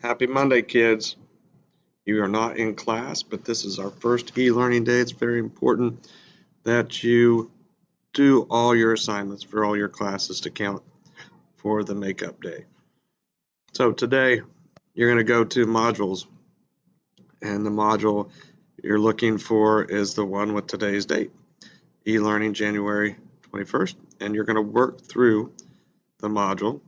Happy Monday, kids. You are not in class, but this is our first e-learning day. It's very important that you do all your assignments for all your classes to count for the makeup day. So today, you're going to go to modules, and the module you're looking for is the one with today's date, e-learning January 21st, and you're going to work through the module.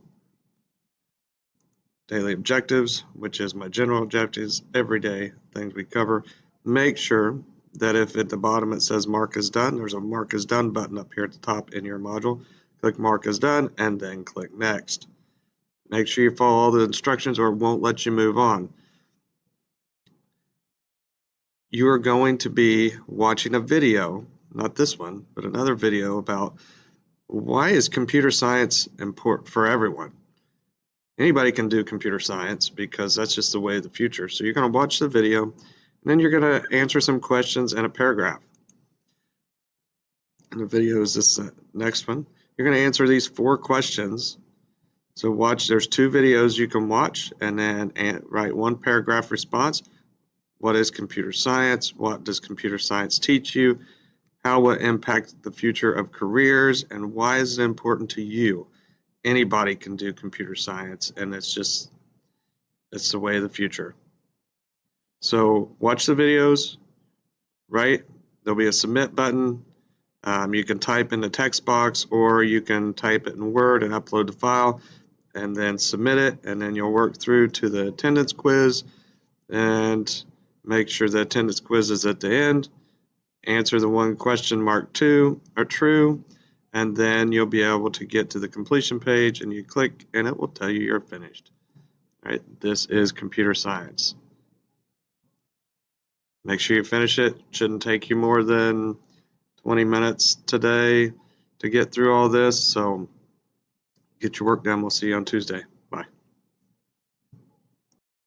Daily objectives, which is my general objectives, everyday things we cover. Make sure that if at the bottom it says mark as done, there's a mark as done button up here at the top in your module. Click mark as done and then click next. Make sure you follow all the instructions or it won't let you move on. You are going to be watching a video, not this one, but another video about why is computer science important for everyone. Anybody can do computer science because that's just the way of the future. So you're going to watch the video, and then you're going to answer some questions in a paragraph. And the video is this next one. You're going to answer these 4 questions. So watch, there's 2 videos you can watch, and then write 1 paragraph response. What is computer science? What does computer science teach you? How will it impact the future of careers? And why is it important to you? Anybody can do computer science, and it's the way of the future. So watch the videos, right? There'll be a submit button. You can type in the text box, or you can type it in Word and upload the file and then submit it, and then you'll work through to the attendance quiz and make sure the attendance quiz is at the end. Answer the 1 question marked 2 or true, and then you'll be able to get to the completion page, and you click and it will tell you you're finished. All right, this is computer science. Make sure you finish it. Shouldn't take you more than 20 minutes today to get through all this, so get your work done. We'll see you on Tuesday.